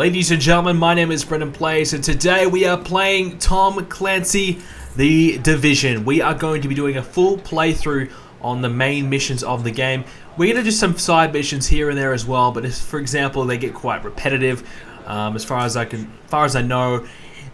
Ladies and gentlemen, my name is BrendenPlayz, and today we are playing Tom Clancy, The Division. We are going to be doing a full playthrough on the main missions of the game. We're going to do some side missions here and there as well, but if, for example, they get quite repetitive. As far as I know,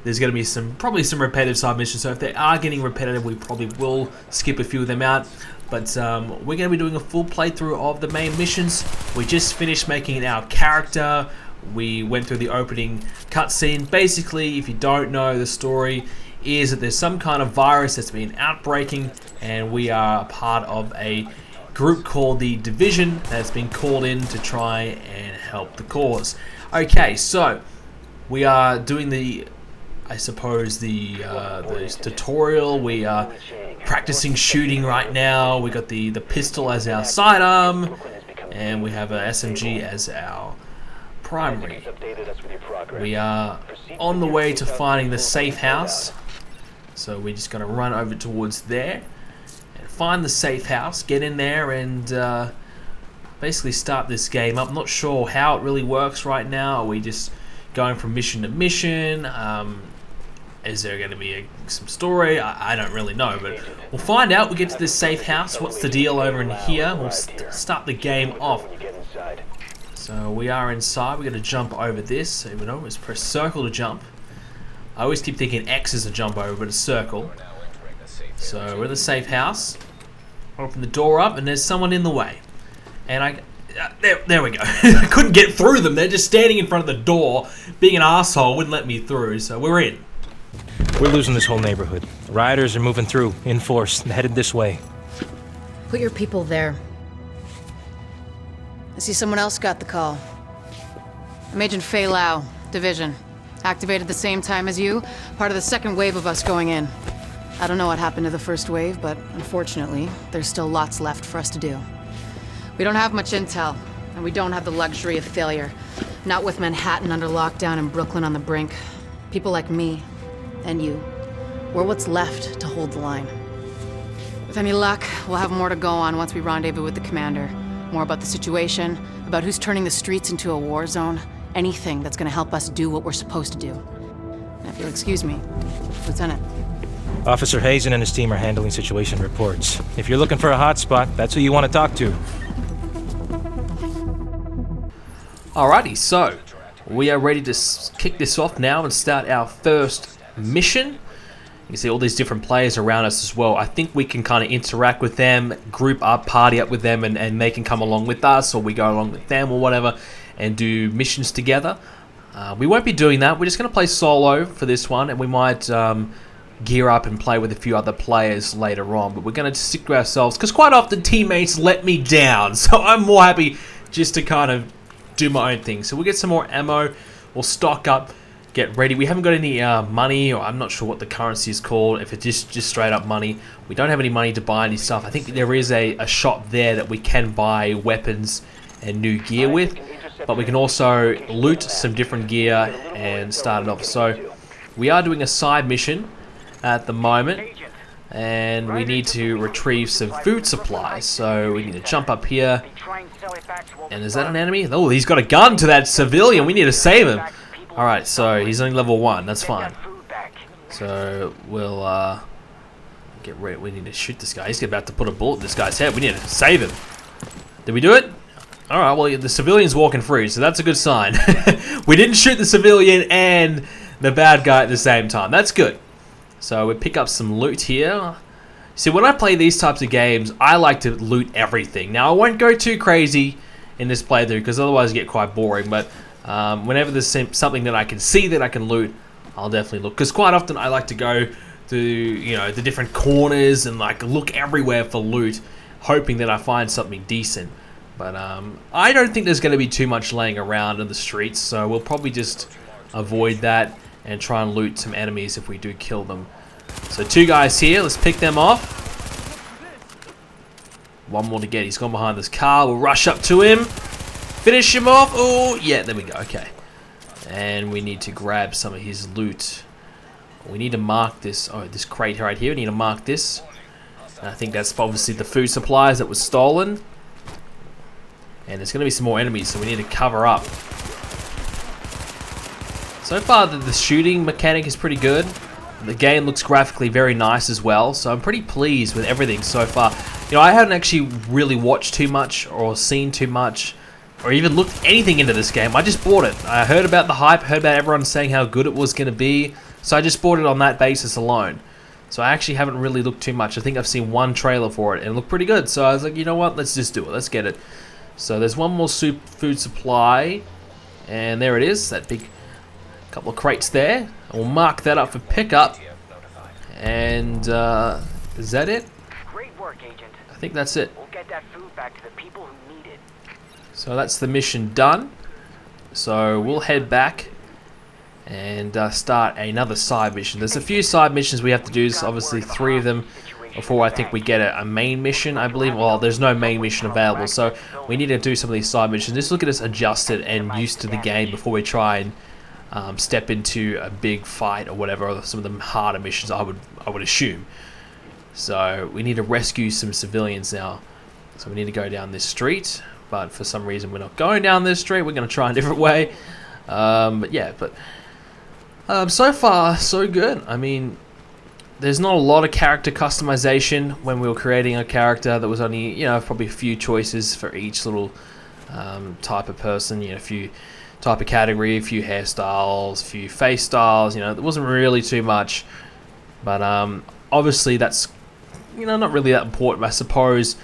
there's going to be probably some repetitive side missions. So if they are getting repetitive, we probably will skip a few of them out. But we're going to be doing a full playthrough of the main missions. We just finished making our character. We went through the opening cutscene. Basically, if you don't know, the story is that there's some kind of virus that's been outbreaking, and we are part of a group called the Division that's been called in to try and help the cause. Okay, so we are doing the tutorial. We are practicing shooting right now. We got the pistol as our sidearm, and we have a SMG as our primary. We are on the way to finding the safe house, so we're just going to run over towards there and find the safe house, get in there, and basically start this game up. I'm not sure how it really works right now. Are we just going from mission to mission? Is there going to be some story? I don't really know, but we'll find out. We get to this safe house. What's the deal over in here? We'll start the game off. So we are inside. We're going to jump over this. So we always press circle to jump. I always keep thinking X is a jump over, but it's circle. So we're in the safe house. Open the door up, and there's someone in the way. And there we go. I couldn't get through them. They're just standing in front of the door, being an asshole, wouldn't let me through. So we're in. We're losing this whole neighborhood. The rioters are moving through, in force, and headed this way. Put your people there. I see someone else got the call. I'm Agent Fei Lau, Division. Activated the same time as you, part of the second wave of us going in. I don't know what happened to the first wave, but unfortunately, there's still lots left for us to do. We don't have much intel, and we don't have the luxury of failure. Not with Manhattan under lockdown and Brooklyn on the brink. People like me, and you, we're what's left to hold the line. With any luck, we'll have more to go on once we rendezvous with the commander. More about the situation, about who's turning the streets into a war zone, anything that's gonna help us do what we're supposed to do. And if you'll excuse me, Lieutenant. Officer Hazen and his team are handling situation reports. If you're looking for a hotspot, that's who you want to talk to. Alrighty, so we are ready to kick this off now and start our first mission. You can see all these different players around us as well. I think we can kind of interact with them, group up, party up with them, and they can come along with us, or we go along with them or whatever, and do missions together. We won't be doing that. We're just going to play solo for this one, and we might gear up and play with a few other players later on, but we're going to stick to ourselves, because quite often teammates let me down, so I'm more happy just to kind of do my own thing. So we'll get some more ammo, we'll stock up, get ready. We haven't got any money, or I'm not sure what the currency is called, if it's just straight up money. We don't have any money to buy any stuff. I think there is a shop there that we can buy weapons and new gear with, but we can also loot some different gear and start it off. So we are doing a side mission at the moment, and we need to retrieve some food supplies. So we need to jump up here. And is that an enemy? Oh, he's got a gun to that civilian. We need to save him. Alright, so he's only level 1, that's fine. So we'll get ready. We need to shoot this guy. He's about to put a bullet in this guy's head. We need to save him. Did we do it? Alright, well the civilian's walking free, so that's a good sign. We didn't shoot the civilian and the bad guy at the same time. That's good. So we pick up some loot here. See, when I play these types of games, I like to loot everything. Now, I won't go too crazy in this playthrough, because otherwise it get quite boring, but whenever there's something that I can see that I can loot, I'll definitely look. Because quite often I like to go to, the different corners and like look everywhere for loot, hoping that I find something decent. But I don't think there's going to be too much laying around in the streets, so we'll probably just avoid that and try and loot some enemies if we do kill them. So 2 guys here, let's pick them off. One more to get. He's gone behind this car. We'll rush up to him. Finish him off. Oh, yeah, there we go. Okay. And we need to grab some of his loot. We need to mark this. Oh, this crate right here. We need to mark this. And I think that's obviously the food supplies that was stolen. And there's going to be some more enemies, so we need to cover up. So far, the shooting mechanic is pretty good. The game looks graphically very nice as well, so I'm pretty pleased with everything so far. You know, I haven't actually really watched too much or seen too much or even looked anything into this game. I just bought it. I heard about the hype, heard about everyone saying how good it was going to be, so I just bought it on that basis alone. So I actually haven't really looked too much. I think I've seen one trailer for it and it looked pretty good, so I was like, you know what, let's just do it, let's get it. So there's one more food supply, and there it is, that big couple of crates there. We'll mark that up for pickup. And is that it? Great work, Agent. I think that's it. We'll get that food back to the people who need it. So that's the mission done. So we'll head back and start another side mission. There's a few side missions we have to do. So obviously 3 of them before I think we get a main mission, I believe. Well, there's no main mission available, so we need to do some of these side missions. Just look at us adjusted and used to the game before we try and step into a big fight or whatever, or some of the harder missions I would assume. So we need to rescue some civilians now. So we need to go down this street, but for some reason we're not going down this street. We're going to try a different way. But yeah, so far so good. I mean, there's not a lot of character customization when we were creating a character. There was only, you know, probably a few choices for each little type of person. You know, a few type of category, a few hairstyles, a few face styles. You know, there wasn't really too much, but obviously that's, you know, not really that important. I suppose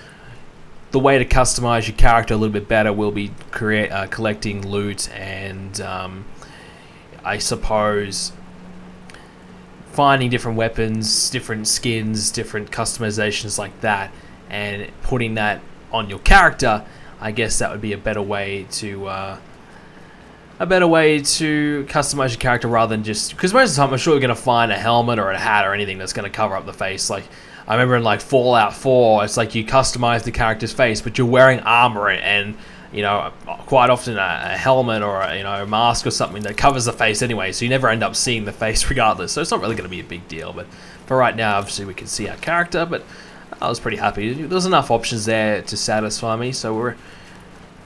the way to customize your character a little bit better will be collecting loot and I suppose finding different weapons, different skins, different customizations like that, and putting that on your character. I guess that would be a better way to customize your character rather than just, because most of the time I'm sure you're going to find a helmet or a hat or anything that's going to cover up the face. Like I remember in like Fallout 4, it's like you customize the character's face, but you're wearing armor and you know, quite often a helmet or a mask or something that covers the face anyway, so you never end up seeing the face regardless. So it's not really going to be a big deal. But for right now, obviously we can see our character. But I was pretty happy. There's enough options there to satisfy me. So we're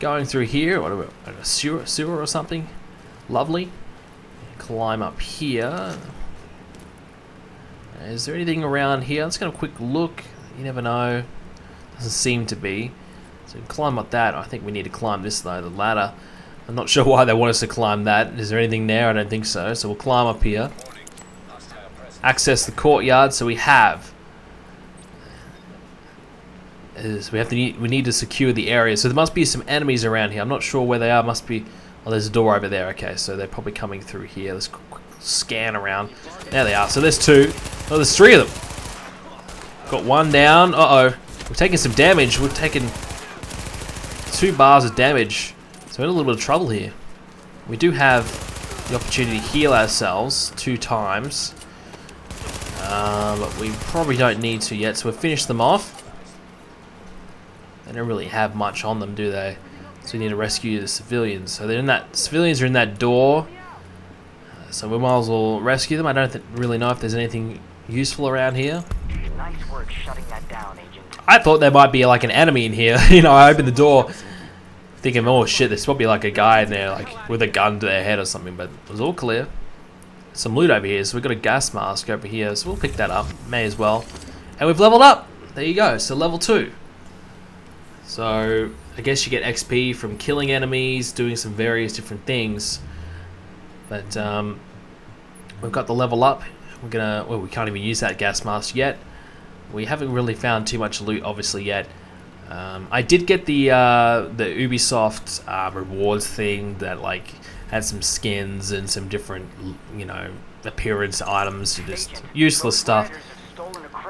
going through here. What are we? A sewer or something? Lovely. Climb up here. Is there anything around here? Let's get a quick look. You never know. Doesn't seem to be. So climb up that. I think we need to climb this though, the ladder. I'm not sure why they want us to climb that. Is there anything there? I don't think so. So we'll climb up here. Access the courtyard. So we have. We need to secure the area. So there must be some enemies around here. I'm not sure where they are. Must be. Oh, there's a door over there. Okay, so they're probably coming through here. Let's quick scan around. There they are. So there's 2. Oh, there's 3 of them. Got 1 down. Uh-oh. We're taking some damage. We're taking 2 bars of damage. So we're in a little bit of trouble here. We do have the opportunity to heal ourselves 2 times. But we probably don't need to yet. So we've finished them off. They don't really have much on them, do they? So we need to rescue the civilians. So they're in that. Civilians are in that door. So we might as well rescue them. I don't really know if there's anything useful around here. Nice work shutting that down, Agent. I thought there might be like an enemy in here. You know, I opened the door thinking, oh shit, there's probably like a guy in there like with a gun to their head or something, but it was all clear. Some loot over here, so we've got a gas mask over here, so we'll pick that up, may as well. And we've leveled up. There you go, so level 2. So I guess you get XP from killing enemies, doing some various different things. But we've got the level up. We're gonna, well, we can't even use that gas mask yet. We haven't really found too much loot, obviously, yet. I did get the Ubisoft rewards thing that like had some skins and some different, you know, appearance items, just useless stuff.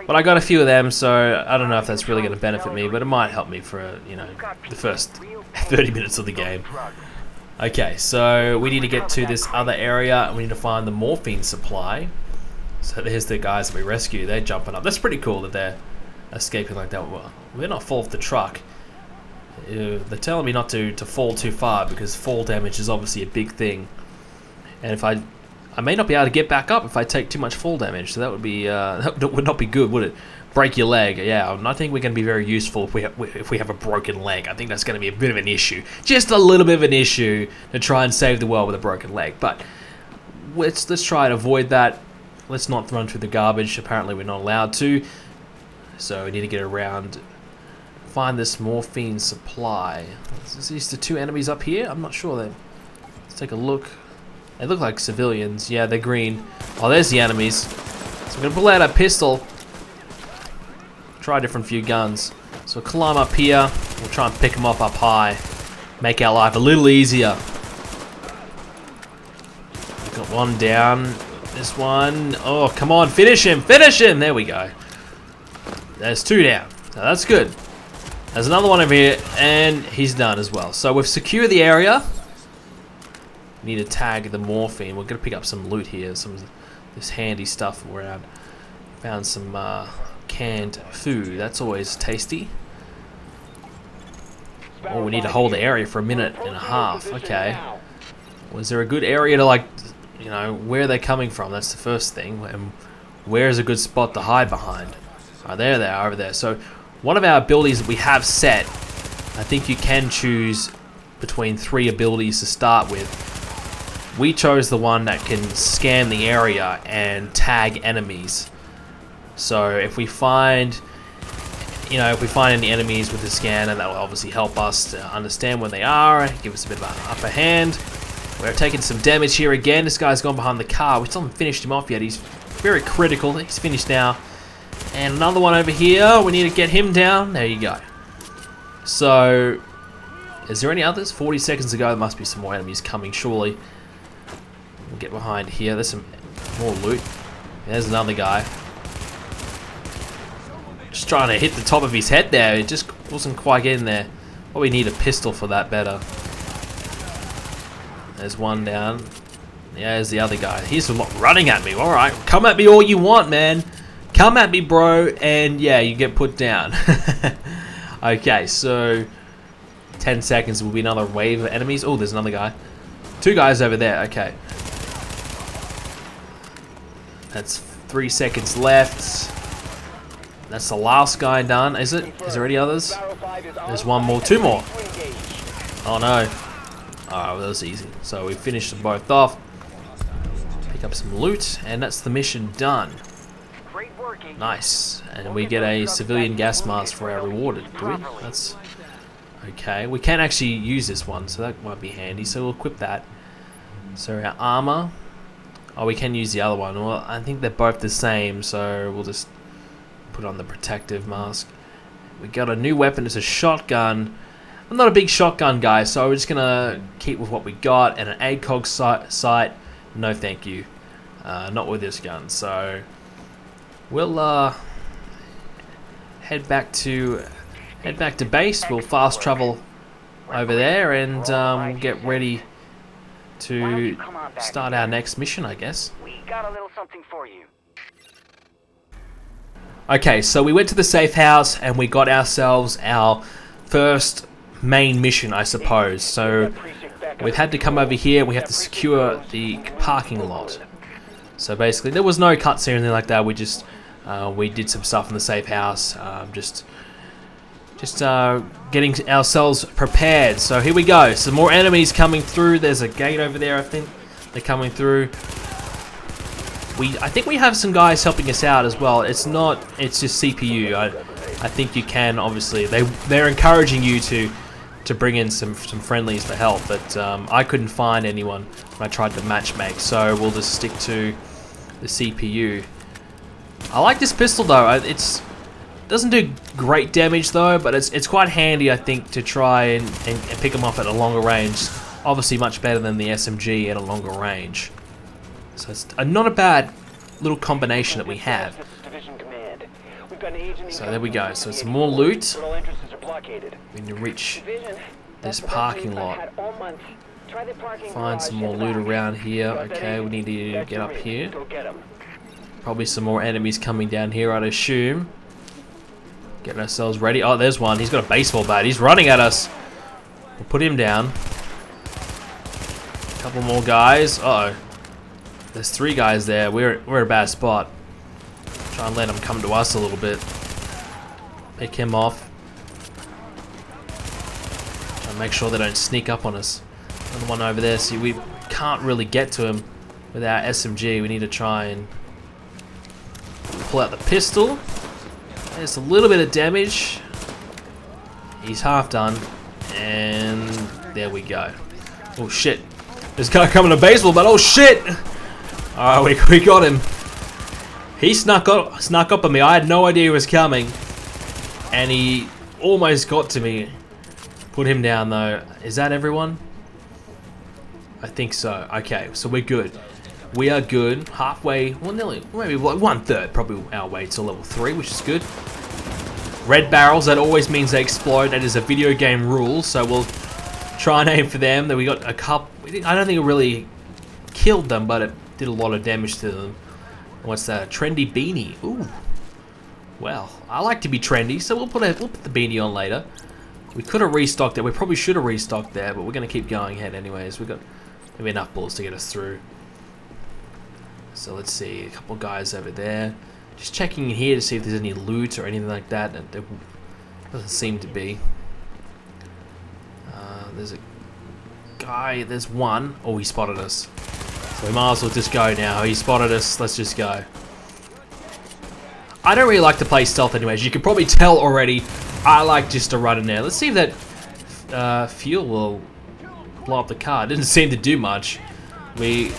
But I got a few of them, so I don't know if that's really going to benefit me, but it might help me for, you know, the first 30 minutes of the game. Okay, so we need to get to this other area, and we need to find the morphine supply. So there's the guys that we rescue. They're jumping up. That's pretty cool that they're escaping like that. Well, we're not fall off the truck. They're telling me not to fall too far because fall damage is obviously a big thing. And if I may not be able to get back up if I take too much fall damage. So that would be that would not be good, would it? Break your leg. Yeah, I think we're going to be very useful if we have a broken leg. I think that's going to be a bit of an issue. Just a little bit of an issue to try and save the world with a broken leg. But let's try and avoid that. Let's not run through the garbage. Apparently we're not allowed to. So we need to get around. Find this morphine supply. Is these the two enemies up here? I'm not sure. Let's take a look. They look like civilians. Yeah, they're green. Oh, there's the enemies. So we're gonna pull out a pistol. Try a different few guns. So we'll climb up here. We'll try and pick them up high. Make our life a little easier. Got one down. This one. Oh, come on, finish him! Finish him! There we go. There's two down. So that's good. There's another one over here, and he's done as well. So we've secured the area. Need to tag the morphine. We're gonna pick up some loot here, some of this handy stuff around. Found some canned food. That's always tasty. Oh, we need to hold the area for a minute and a half. Okay. Was there a good area to, like, you know, where they're coming from? That's the first thing. And where's a good spot to hide behind? Oh, there they are over there. So one of our abilities that we have set, I think you can choose between 3 abilities to start with. We chose the one that can scan the area and tag enemies. So if we find, you know, if we find any enemies with the scanner, that will obviously help us to understand where they are, give us a bit of an upper hand. We're taking some damage here again. This guy's gone behind the car. We still haven't finished him off yet. He's very critical. He's finished now. And another one over here. We need to get him down. There you go. So, is there any others? 40 seconds ago, there must be some more enemies coming, surely. We'll get behind here. There's some more loot. There's another guy. Just trying to hit the top of his head there. It just wasn't quite getting there. Probably need a pistol for that better. There's one down. Yeah, there's the other guy. He's running at me. Alright, come at me all you want, man. Come at me, bro. And yeah, you get put down. Okay, so 10 seconds will be another wave of enemies. Oh, there's another guy. 2 guys over there. Okay. That's 3 seconds left. That's the last guy done, is it? Is there any others? There's one more. 2 more. Oh no. Alright, well, that was easy. So we finished them both off. Pick up some loot, and that's the mission done. Nice. And we get a civilian gas mask for our rewarded, do we? That's okay. We can actually use this one, so that might be handy. So we'll equip that. So our armor. Oh, we can use the other one. Well, I think they're both the same, so we'll just put on the protective mask. We got a new weapon. It's a shotgun. I'm not a big shotgun guy, so we're just gonna keep with what we got. And an ACOG sight. No, thank you. Not with this gun. So we'll head back to base. We'll fast travel over there and get ready to start our next mission, I guess. We got a little something for you. Okay, so we went to the safe house and we got ourselves our first main mission, I suppose. So we've had to come over here. We have to secure the parking lot. So basically, there was no cutscene or anything like that. We just we did some stuff in the safe house, just getting ourselves prepared. So here we go. Some more enemies coming through. There's a gate over there. I think they're coming through. I think we have some guys helping us out as well. It's just CPU. I think you can, obviously. They're encouraging you to bring in some friendlies for help, but I couldn't find anyone when I tried to matchmake, so we'll just stick to the CPU. I like this pistol though. It doesn't do great damage though, but it's quite handy, I think, to try and pick them off at a longer range. Obviously much better than the SMG at a longer range. So it's not a bad little combination that we have. So there we go. So it's more loot. We need to reach this parking lot. Find some more loot around here. Okay, we need to get up here. Probably some more enemies coming down here, I'd assume. Getting ourselves ready. Oh, there's one. He's got a baseball bat. He's running at us. We'll put him down. A couple more guys. Uh-oh. There's 3 guys there. We're at a bad spot. Try and let him come to us a little bit. Pick him off. Try and make sure they don't sneak up on us. Another one over there. See, we can't really get to him. with our SMG. We need to try and pull out the pistol. There's a little bit of damage. He's half done. And there we go. Oh shit. This guy coming to baseball, but oh shit! Alright, we got him. He snuck up on me. I had no idea he was coming. And he almost got to me. Put him down though. Is that everyone? I think so. Okay, so we're good. We are good. Halfway, well nearly, maybe like 1/3 probably our way to level 3, which is good. Red barrels, that always means they explode. That is a video game rule, so we'll try and aim for them. Then we got a couple. I don't think it really killed them, but it did a lot of damage to them. What's that? A trendy beanie. Ooh. Well, I like to be trendy, so we'll put the beanie on later. We could have restocked there. We probably should have restocked there, but we're going to keep going ahead anyways. We've got maybe enough bullets to get us through. So let's see. A couple guys over there. Just checking in here to see if there's any loot or anything like that. There doesn't seem to be. There's a guy. There's one. Oh, he spotted us. So we might as well just go now. He spotted us. Let's just go. I don't really like to play stealth anyways. You can probably tell already. I like just to run in there. Let's see if that fuel will blow up the car. It didn't seem to do much. We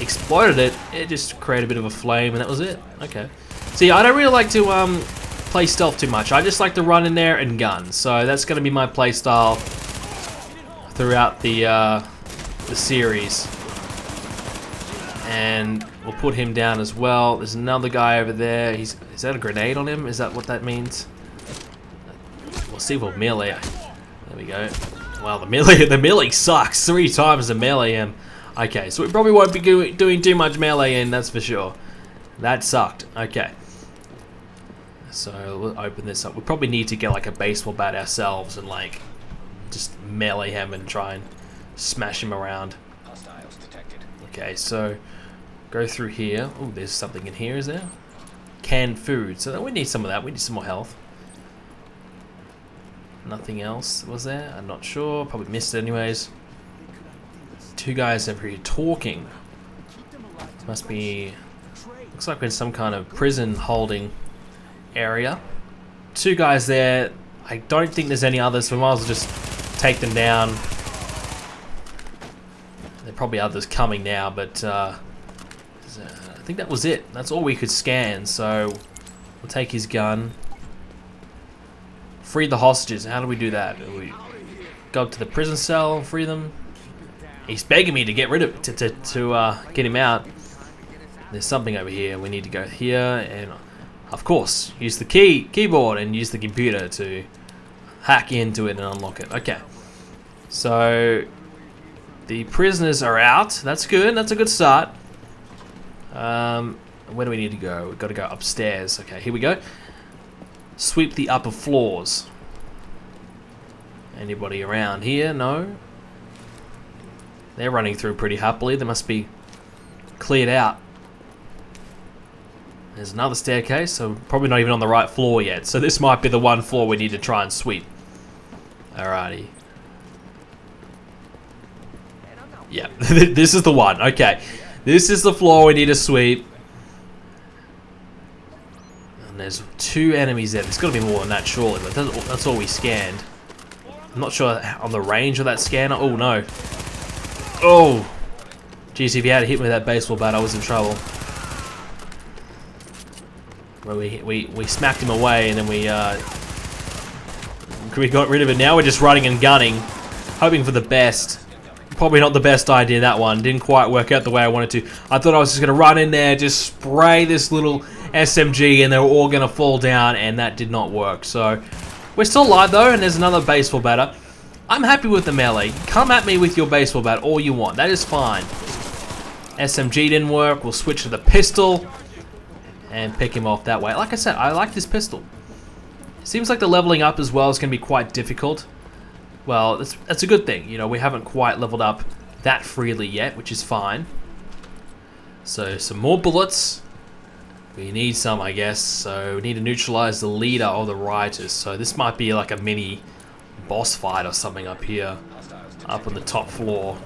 exploded it. It just created a bit of a flame and that was it. Okay. See, I don't really like to play stealth too much. I just like to run in there and gun. So that's going to be my play style throughout the series. And we'll put him down as well. There's another guy over there. Is that a grenade on him? Is that what that means? We'll see if we'll melee. There we go. Well, the melee sucks. 3 times the melee am. Okay, so we probably won't be doing too much melee in, that's for sure. That sucked. Okay. So we'll open this up. We probably need to get like a baseball bat ourselves and like just melee him and try and smash him around. Okay, so go through here. Oh, there's something in here, is there? Canned food. So we need some of that. We need some more health. Nothing else was there? I'm not sure. Probably missed it anyways. 2 guys over here talking. Must be... Looks like we're in some kind of prison holding area. 2 guys there. I don't think there's any others, so we might as well just take them down. There are probably others coming now, but I think that was it. That's all we could scan, so we'll take his gun. Free the hostages. How do we do that? Do we go up to the prison cell and free them? He's begging me to get rid of to get him out. There's something over here. We need to go here and, of course, use the keyboard and use the computer to hack into it and unlock it. Okay. So the prisoners are out. That's good. That's a good start. Where do we need to go? We've got to go upstairs. Okay, here we go. Sweep the upper floors. Anybody around here? No. They're running through pretty happily. They must be cleared out. There's another staircase, so probably not even on the right floor yet. So this might be the one floor we need to try and sweep. Alrighty. Yeah, this is the one. Okay. This is the floor we need to sweep. And there's 2 enemies there. There's got to be more than that, surely. But that's all we scanned. I'm not sure on the range of that scanner. Oh, no. Oh! Jeez, if you had hit me with that baseball bat, I was in trouble. Well, we smacked him away, and then we got rid of it. Now we're just running and gunning, hoping for the best. Probably not the best idea, that one. Didn't quite work out the way I wanted to. I thought I was just going to run in there, just spray this little SMG, and they were all going to fall down, and that did not work. So, we're still alive, though, and there's another baseball batter. I'm happy with the melee. Come at me with your baseball bat all you want. That is fine. SMG didn't work. We'll switch to the pistol and pick him off that way. Like I said, I like this pistol. Seems like the leveling up as well is going to be quite difficult. Well, that's a good thing. You know, we haven't quite leveled up that freely yet, which is fine. So, some more bullets. We need some, I guess. So, we need to neutralize the leader of the rioters. So, this might be like a mini boss fight or something up here. Up on the top floor.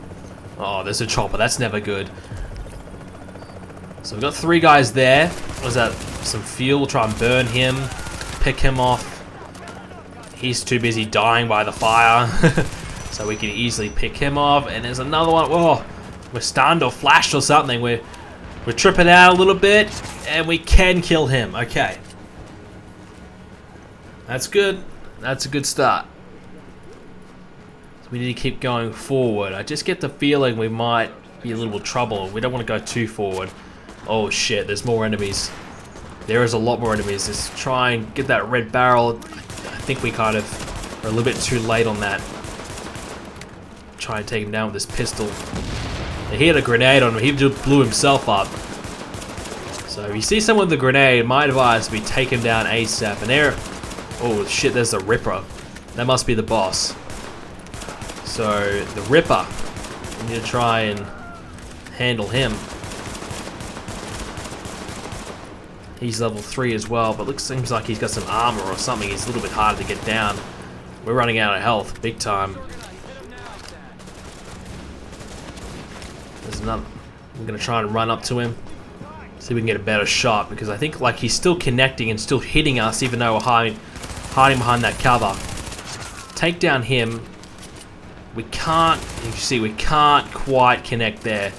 Oh, there's a chopper. That's never good. So we've got 3 guys there. Was that some fuel? We'll try and burn him, pick him off. He's too busy dying by the fire, so we can easily pick him off. And there's another one. Whoa, we're stunned or flashed or something. We're tripping out a little bit, and we can kill him. Okay, that's good. That's a good start. So we need to keep going forward. I just get the feeling we might be a little trouble. We don't want to go too forward. Oh shit, there's more enemies. There is a lot more enemies. Let's try and get that red barrel. I think we kind of are a little bit too late on that. Try and take him down with this pistol. He had a grenade on him. He just blew himself up. So if you see someone with a grenade, my advice would be take him down ASAP. And there... Oh shit, there's the Ripper. That must be the boss. So, the Ripper. We need to try and handle him. He's level 3 as well, but seems like he's got some armor or something. He's a little bit harder to get down. We're running out of health, big time. There's another. I'm gonna try and run up to him, see if we can get a better shot, because I think like he's still connecting and still hitting us, even though we're hiding behind that cover. Take down him. We can't. You see, we can't quite connect there.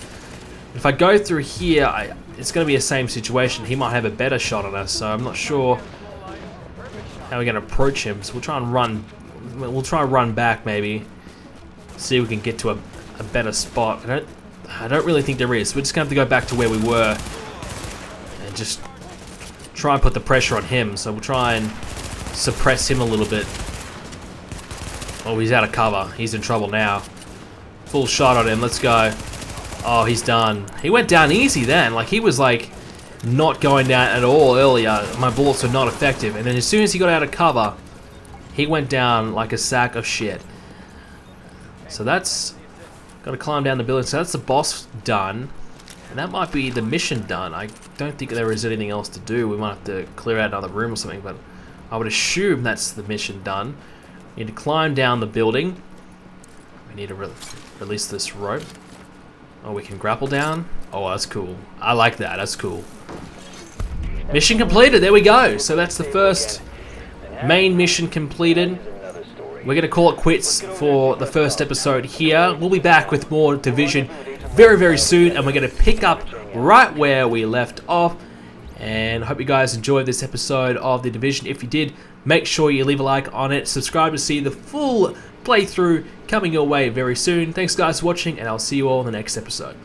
If I go through here, it's going to be the same situation. He might have a better shot on us, so I'm not sure how we're going to approach him. So we'll try and run. We'll try and run back, maybe. See if we can get to a better spot. I don't really think there is. We're just going to have to go back to where we were and just try and put the pressure on him. So we'll try and suppress him a little bit. Oh, he's out of cover. He's in trouble now. Full shot on him. Let's go. Oh, he's done. He went down easy then. Like, he was like not going down at all earlier. My bullets were not effective. And then as soon as he got out of cover, he went down like a sack of shit. So that's... Got to climb down the building. So that's the boss done. And that might be the mission done. I don't think there is anything else to do. We might have to clear out another room or something. But I would assume that's the mission done. We need to climb down the building. We need to release this rope. Oh, we can grapple down. Oh, that's cool. I like that. That's cool. Mission completed. There we go. So that's the first main mission completed. We're going to call it quits for the first episode here. We'll be back with more Division very, very soon. And we're going to pick up right where we left off. And I hope you guys enjoyed this episode of The Division. If you did, make sure you leave a like on it. Subscribe to see the full playthrough coming your way very soon. Thanks guys for watching, and I'll see you all in the next episode.